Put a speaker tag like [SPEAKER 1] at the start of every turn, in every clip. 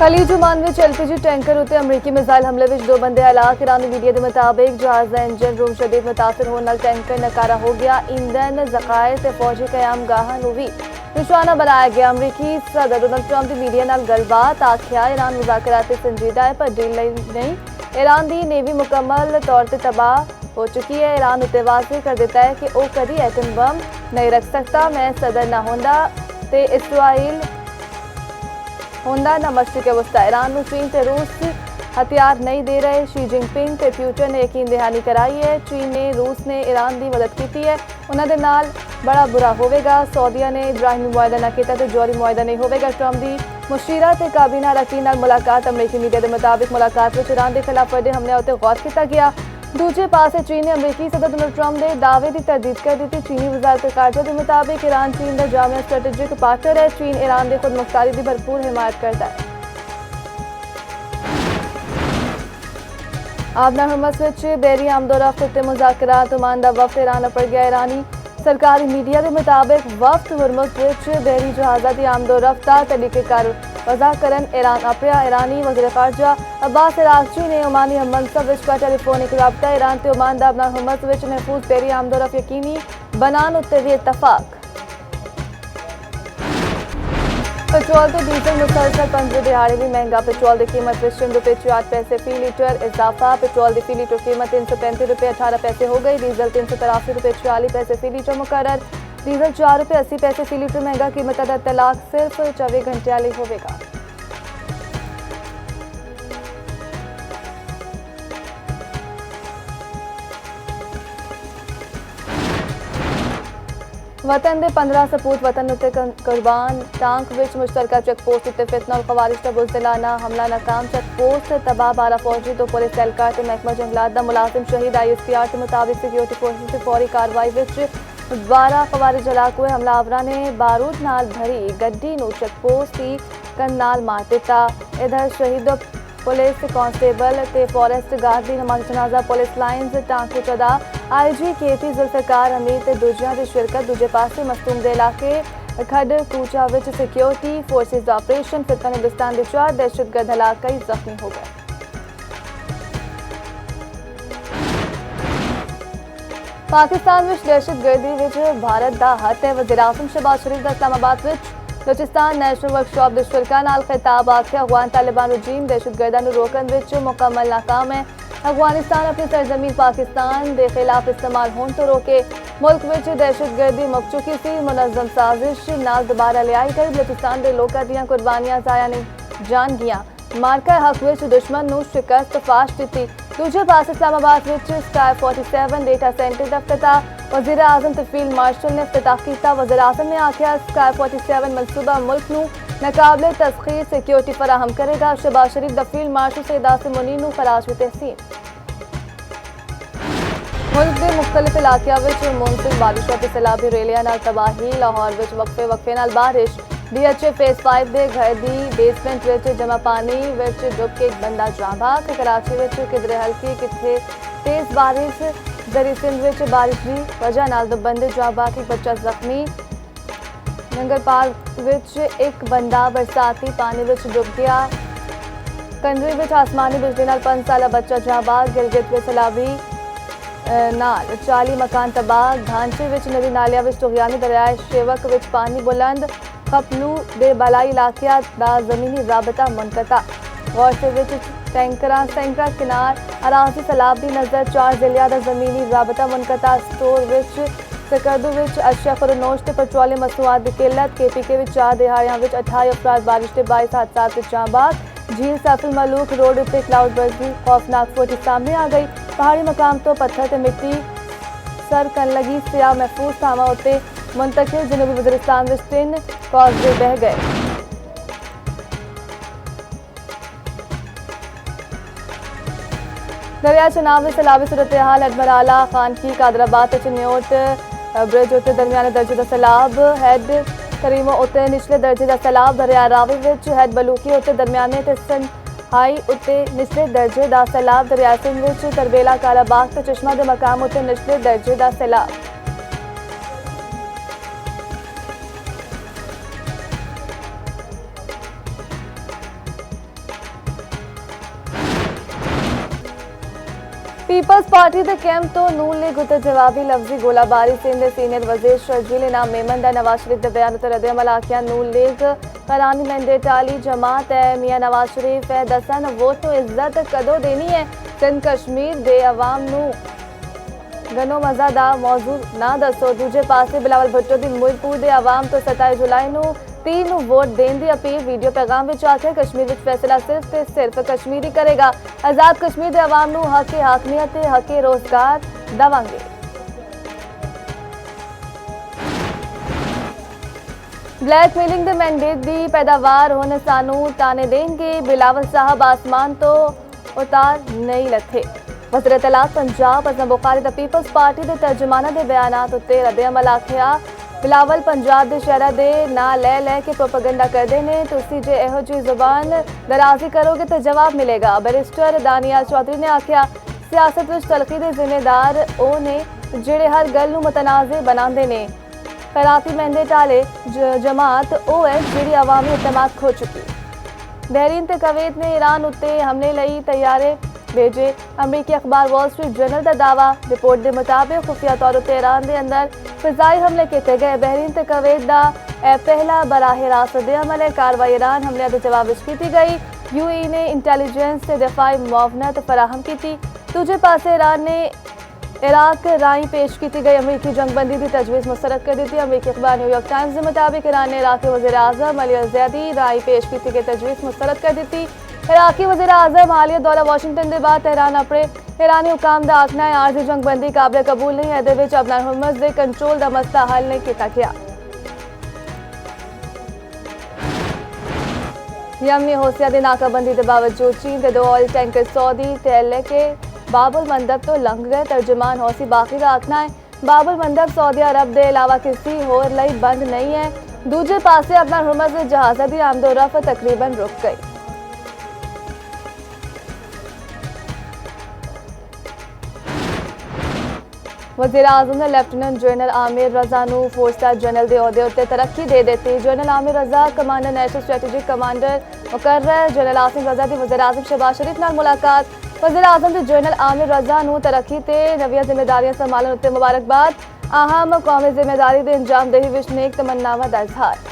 [SPEAKER 1] खलीज जुमान विच LPG tanker उत्ते अमरीकी missile हमले विच 2 बंदे हलाक। ईरानी मीडिया के मुताबिक जहाज का इंजन रूम शदीद मुतासर होने नाल टैंकर नकारा हो गया। ईंधन जखायर ते फौजी कयाम गाहां नूं भी निशाना बनाया गया। अमरीकी सदर डोनाल्ड ट्रंप की मीडिया नाल गलबात आख्या ईरान मुज़ाकरात संजीदा है पर डील नहीं। ईरान की नेवी मुकम्मल तौर पर तबाह हो चुकी है। ईरान उत्ते वाज़ेह कर दिता है कि वह कभी एटम बम नहीं रख सकता। मैं सदर न होंदा ते इसराइल होंदा न मशरिक़ वस्ता। ईरान नूं चीन ते रूस हथियार नहीं दे रहे। शी जिनपिंग ते पुतिन ने यकीन दहानी कराई है। चीन ने रूस ने ईरान की मदद की है, उन्होंने नाल बड़ा बुरा होगा। सऊदिया ने इब्राहिमी मुआहदा न किया तो जौहरी मुआहदा नहीं होगा। ट्रंप की मुशीरा ते काबीना अरकान नाल मुलाकात। अमरीकी मीडिया के मुताबिक मुलाकात में ईरान के खिलाफ वड्डे हमले उत्ते गौर किया गया। दूजे पासे चीन ने अमरीकी सदर डोनाल्ड ट्रंप के दावे की तरदीद कर दी। चीनी वजारत खारजा के मुताबिक ईरान चीन का जामिया स्ट्रेटेजिक पार्टनर है। चीन ईरान की खुद मुख्तारी की भरपूर हिमायत करता है। आबना हरमस विच बहरी आमदोरफ्त उत्ते मुज़ाकरात ओमान दा वफ्द ईरान अपड़ गया। ईरानी सरकारी मीडिया के मुताबिक वफ्द हरमस विच बहरी जहाज़ां की आमदोरफ्त का तरीक़ेकार वज़ा करन ईरान अपड़िया। ईरानी वज़ीर ख़ारजा अब्बास अराग़ची ने ओमानी मनसब विच टेलीफोनिक राबता ईरान ते ओमान दा आबना हरमस विच महफूज बहरी आमदोरफ्त यकीनी बनान उत्ते भी इत्तफाक। पेट्रोल तो डीजल मुसलसल 15 दिहाड़े भी महंगा। पेट्रोल की कीमत विच ₹64 फी लीटर इजाफा। पेट्रोल की फी लीटर कीमत ₹335.18 हो गई। डीजल ₹383.46 फी लीटर मुकर्रर। डीजल ₹4.80 फी लीटर महंगा। कीमत का तलाक सिर्फ 24 घंटे वाली होगा। वतन के 15 सपूत वतन उत्ते कुर्बान। टांक विच मुश्तरका चेक पोस्ट उत्ते फितना और खवारिज का बुज़दिलाना हमला नाकाम। चेक पोस्ट तबाह 12 फौजी तो पुलिस एहलकार ते महकमा जंगलात दा मुलाजिम शहीद। ISPR के मुताबिक सिक्योरिटी फोर्सेस की फौरी कार्रवाई विच 12 खवारिज हलाक हुए। हमलावरां ने बारूद नाल भरी गड्डी नूं चेक पोस्ट की कन्नाल मार दिता। इधर शहीद पुलिस कांस्टेबल ते फॉरेस्ट गार्ड की नमाज जनाजा पुलिस लाइन्स टांक विच अदा। IG KP जुल्फिकार अमीर ते दूजियां की शिरकत। दूजे पासे मस्तूम के इलाके खड कूचा विच सिक्योरिटी फोर्सेस का ऑपरेशन। फिरकन हिंदुस्तान के 4 दहशतगर्द हलाक कई जख्मी हो गए। पाकिस्तान विच दहशतगर्दी विच भारत का हथ है। वज़ीर आज़म शहबाज शरीफ का इस्लामाबाद विच बलूचिस्तान नेशनल वर्कशॉप के शुरका नाल खिताब आख्या अफगान तालिबान रजीम दहशतगर्दां नूं रोकन विच मुकम्मल नाकाम है। अफगानिस्तान अपनी सरजमीन पाकिस्तान के खिलाफ इस्तेमाल होने तो रोके। मुल्क विच दहशतगर्दी मुक चुकी सी। मुनज़्ज़म साजिश नाल दोबारा लियाई गई। बलूचिस्तान के लोगों दीयां कुर्बानियां जाया नहीं जान गियां। मार्का हक विच दुश्मन नूं शिकस्त फाश दी। दूजे पास इस्लामाबाद विच स्काई 47 डेटा सेंटर का इफ्तिताह। वज़ीर आज़म ते फील्ड मार्शल ने इफ्तिताह किया। वज़ीर आज़म ने आख्या स्काई 47 मनसूबा मुल्क नूं नाकाबिले तस्खीर सिक्योरिटी फराहम करेगा। Shahbaz Sharif the field marshal Syed Asim Munir नूं खराज तहसीन। मुल्क के मुख्तलिफ इलाकों में मुनसिल बारिशों के सैलाबी रेलियां नाल तबाही। लाहौर विच वक्फे नाल बारिश। DHA फेज़ 5 के घर की बेसमेंट विच जमा पानी विच डुब के एक बंदा जां भाग। कराची विच किधरे हल्की किथे तेज़ बारिश। दरी सिंध विच बारिश की वजह नाल 2 बंदे जां भाग, एक बच्चा जख्मी। नंगर पार्क विच एक बंदा बरसाती पानी विच डुब गया। कंडरी विच आसमानी बिजली नाल 5 साला बच्चा जां भाग। गिलगित विच सैलाबी नाल 40 मकान तबाह। घांचे विच नदी नालिया विच तुगयानी दरियाए शेवक विच पानी बुलंद। कपलू दे बलाई इलाकिया दा जमीनी राबता मुनकता। गौसे विच टैंकरा किनार अराजी सैलाब दी नजर। 4 जिलिया दा जमीनी राबता मुनकता। स्टोर विच सकरदू विच अशिया फरोनोश ते पेट्रोलियम मसनूआत दी किल्लत। KPK विच 4 दिहाड़ियां विच 28 अफराद बारिश के 22 हादसात विच जां भाग। झील सैफुल मलूक रोड उत्ते क्लाउड बर्स्ट की खौफनाक फुटेज सामने आ गई। पहाड़ी मकाम तो पत्थर ते मिट्टी सर कन लगी। सियाह महफूज थामा उत्ते मुंतकिल। जनूबी वज़ीरिस्तान विच 3 कॉजवे बह गए। दरिया चनाब में सैलाबी सूरत हाल। एडमराला खान की कादराबाद चन्योट ब्रिज उत्ते दरमियाने दर्जे का सैलाब। हैड करीमो उत्ते निचले दर्जे का सैलाब। दरिया रावी विच हैड बलूकी उत्ते दरमियाने ते हाई उत्ते निचले दर्जे का सैलाब। दरिया सिंध विच तरबेला कालाबाग ते चश्मा दे मकाम उत्ते निचले दर्जे का सैलाब। पीपल्स पार्टी के कैंप तो नून लीग उत्ते जवाबी लफ्जी गोलाबारी सिंध सीनियर वजीर शर्जील इनाम मेमन दा नवाज शरीफ के बयान उत्ते रद्द-ए-अमल आखिया नून लीग करानी मैंडेट आली जमात है मियां नवाज शरीफ है दसन वोट नूं इज्जत कदों देनी है सिंध कश्मीर दे अवाम नूं गनो मजा दा मौजू ना दसो। दूजे पासे बिलावल भुट्टो दी मुल्कपुर दे अवाम तो 27 जुलाई नूं 3 वोट देने की अपील वीडियो पैगाम में आखे कश्मीर में फैसला सिर्फ ते सिर्फ कश्मीर ही करेगा। आजाद कश्मीर के अवाम नूं हक हाकमियत ते हक रोजगार दवांगे। ब्लैकमेलिंग दे मैंडेट की पैदावार होने सानू ताने देंगे बिलावल साहब आसमान तो उतार नहीं लथे। वज़ीर इत्तलात पंजाब अज़म बुखारी दा पीपल्स पार्टी के तर्जमाना के बयानात उत्ते रद्द-ए-अमल आखिया बिलावल पंजाब के शहर के ना लै के प्रोपेगेंडा करते हैं तुसी जे इहो जी जुबान दराजी करोगे तो जवाब मिलेगा। बैरिस्टर दानियाल चौधरी ने आखिया सियासत विच तलखी के जिम्मेदार ओ ने जिहड़े हर गल नूं मुतनाज़े बनाते हैं। कराती मैंडेट आले जमात ओ है जिहड़ी अवामी इतमाद खो चुकी। बहरीन ते कवैत ने ईरान उत्ते हमले लई तैयारे भेजे। अमरीकी अखबार वॉल स्ट्रीट जर्नल का दावा रिपोर्ट के मुताबिक खुफिया तौर पर ईरान के अंदर फिजाई हमले किए गए। बहरीन ते कवैत का पहला बराह रास्त रद्द-ए-अमल है। कार्रवाई ईरान हमले के जवाब की गई। यूएई ने इंटेलीजेंस से दिफाई मुआवनत फराहम की। दूजे पासे ईरान ने इराक राई पेश की गई अमरीकी जंगबंदी की तजवीज़ मुस्तरद कर दी थी। अमरीकी अखबार न्यूयॉर्क टाइम्स के मुताबिक ईरान ने इराक के वज़ीर आज़म अली अल-ज़ैदी राई पेश की गई तजवीज़ मुस्तरद कर दी थी। इराकी वज़ीर आज़म हालिया दौरा वाशिंगटन के बाद तेहरान अपने ईरानी हुकाम का आखना है आरजी जंगबंदी काबिल कबूल नहीं है। ए अबनार हुर्मुज़ के कंट्रोल का मसला हल नहीं किया गया। यमनी हौसिया की नाकाबंदी के बावजूद चीन के 2 ऑयल टैंकर सऊदी तेल के बाबुल मंदब तो लंघ गए। तर्जुमान हौसी बाकी का आखना है बाबुल मंदब सऊदी अरब के अलावा किसी होर लई बंद नहीं है। दूजे पासे अबनार हुर्मुज़ के जहाज़ की आमदोरफ तकरीबन रुक गई। वज़ीर आज़म ने लेफ्टिनेंट जनरल आमिर रजा नूं फोर्स जनरल के अहदे उत्ते तरक्की दे दी। जनरल आमिर रजा कमांडर नेशनल स्ट्रैटेजिक कमांडर मुकर्रर जनरल आसिम रजा की वज़ीर आज़म शहबाज शरीफ नाल मुलाकात। वज़ीर आज़म के जनरल आमिर रजा नूं तरक्की ते नवीं जिम्मेदारियां संभालण उत्ते मुबारकबाद। अहम कौमी जिम्मेदारी के अंजामदेही विच नेक तमन्नावां दा इज़हार।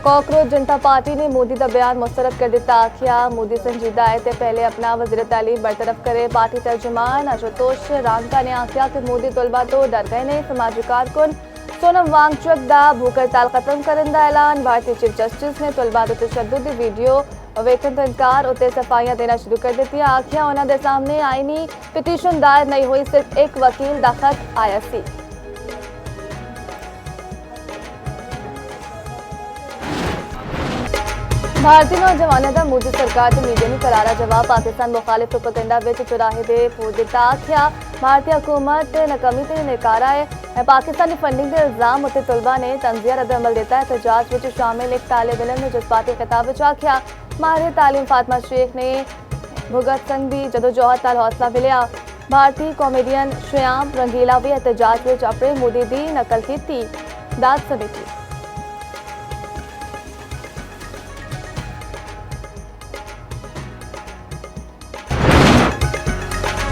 [SPEAKER 1] कॉकरोच जनता पार्टी ने मोदी का बयान मुस्तरद कर दिता। आखिया मोदी संजीदा है तो पहले अपना वज़ीर तालीम बरतरफ करे। पार्टी तर्जुमान आशुतोष रांका ने आखिया कि मोदी तलबा तो डर गए ने। समाजी कारकुन सोनम वांगचुक दा भूख हड़ताल खत्म करने का ऐलान। भारतीय चीफ जस्टिस ने तलबा के तशद्दुद की वीडियो वेखण तो इनकार उत्ते सफाइयां देना शुरू कर दी। आखिया उन्होंने सामने आईनी पिटीशन दायर नहीं हुई सिर्फ एक वकील का खत आया सी। भारतीय नौजवानों का मोदी सरकार के मीडिया ने करारा जवाब। पाकिस्तान मुखालिफ प्रोपेगेंडा विच चुराहे दे फोड़ दिता। आखिया भारतीय हुकूमत नकमी ते नकारा है। पाकिस्तानी फंडिंग के इल्जाम उत्ते तलबा ने तंजिया रद्द-ए-अमल दिता है। एहतजाज विच शामिल एक तालिब इल्म ने जज्बाती खिताब विच आखिया माहिर तालीम फातिमा शेख ने भुगत सिंह की जदोजहद नाल हौसला मिलिया। भारतीय कॉमेडियन श्याम रंगीला भी एहतजाज विच अपने मोदी की नकल की दाद समेटी।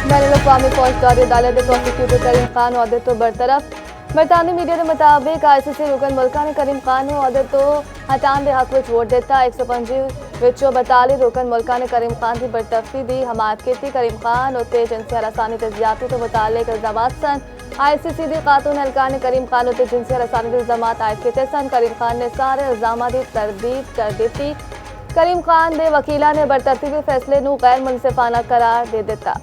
[SPEAKER 1] बैनुल-अक़वामी फौजदारी अदालत के प्रोसिक्यूटर करीम खान ओहदे तो बरतरफ। बरतानवी मीडिया के मुताबिक ICC रुकन मुल्का ने करीम खान ने ओहदे तो हटाने के हक में वोट दिता। 125 विचों 42 रुकन मुल्का ने करीम खान की बरतरफी की हमायत की। करीम खान उत्ते जिनसी हरासानी ते ज़्यादती तो मुतालिक इल्जामात सन। ICC की खातून एहलकार ने करीम खान उत्ते जिनसी हरासानी के इल्जामात आयद किए सन। करीम खान ने सारे इल्जामात की तरदीद कर दी। करीम खान के वकीलों ने बरतरफी के फैसले नूं गैर मुनसिफाना करार दे दिता।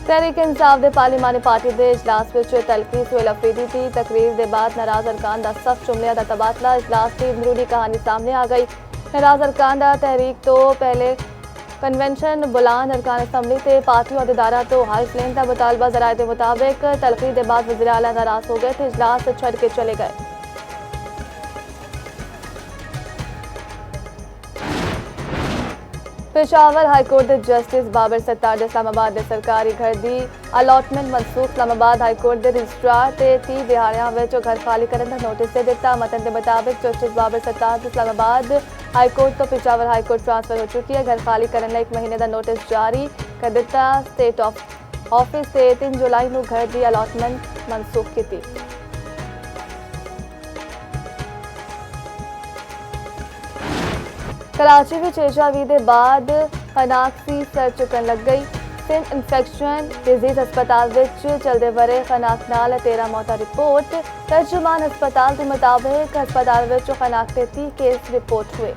[SPEAKER 1] तहरीक इंसाफ दे पार्लिमानी पार्टी के इजलास में तलखी सुहेल अफरीदी की तकरीर के बाद नाराज अरकान का सख्त जुमलियां का तबादला। इजलास की अंदरूनी कहानी सामने आ गई। नाराज अरकान का तहरीक तो पहले कन्वेंशन बुलान अरकान असम्बली से पार्टी अहदेदारा तो हाउस लेन का मुतालबा जराये के मुताबिक तलखी के बाद वज़ीर आला नाराज हो गए थे। इजलास छड़ के चले गए। पेशावर हाईकोर्ट के जस्टिस बाबर सत्तार ने इस्लामाबाद के सरकारी घर की अलॉटमेंट मनसूख। इस्लामाबाद हाईकोर्ट के रजिस्ट्रार ने 30 दिहाड़ियां में घर खाली करने का नोटिस दे दिता। मतन के मुताबिक जस्टिस बाबर सत्तार की इस्लामाबाद हाईकोर्ट तो पेशावर हाईकोर्ट ट्रांसफर हो चुकी है। घर खाली करने 1 महीने का नोटिस जारी कर दिता। स्टेट ऑफिस से 3 जुलाई को घर की अलॉटमेंट मनसूख की। कराची में HIV के बाद खनाक सी सर चुकन लग गई। सिंध इन्फेक्शन डिजीज अस्पताल विच चलते वरे खनाक नाल 13 मौतां रिपोर्ट। तर्जुमान अस्पताल के मुताबिक अस्पताल विच खनाक के 30 केस रिपोर्ट हुए।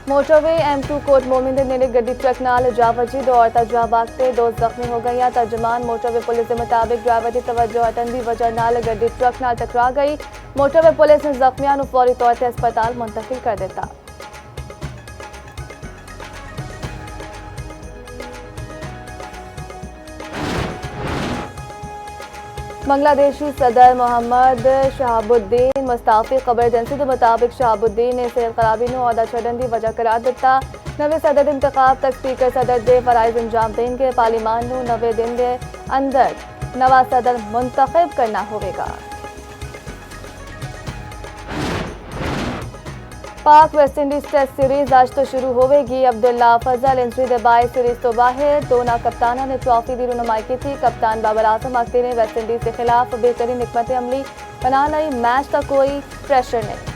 [SPEAKER 1] मोटरवे M2 कोट मोमिन के नेड़े गड्डी ट्रक नाल जा वजी। 2 औरतां जा भागते 2 जख्मी हो गई। तर्जुमान मोटरवे पुलिस के मुताबिक ड्राइवर की तवज्जो हटन की वजह नाल गड्डी ट्रक नाल टकरा गई। मोटरवे पुलिस ने जख्मियों को फौरी तौर पर अस्पताल मुंतकिल कर दिता। बांग्लादेशी सदर मोहम्मद शहाबुद्दीन मुस्ताफी खबर एजेंसी के मुताबिक शहाबुद्दीन ने सेहत खराबी को अहदा छड़न की वजह करार दिता। नवे सदर इंतखाब तक स्पीकर सदर दे फराइज अंजाम देने के पार्लियामान को 90 दिन के अंदर नवा सदर मुंतखब करना होगा। पाक वेस्ट इंडीज टेस्ट सीरीज आज तो शुरू होगी। अब्दुल्ला फजल इंजरी के बायस सीरीज तो बाहर। दोनों कप्तानों ने ट्रॉफी की रुनुमाई की थी। कप्तान बाबर आजम अख्तर ने वेस्ट इंडीज के खिलाफ बेहतरीन हिकमत अमली बना ली। मैच का कोई प्रेशर नहीं।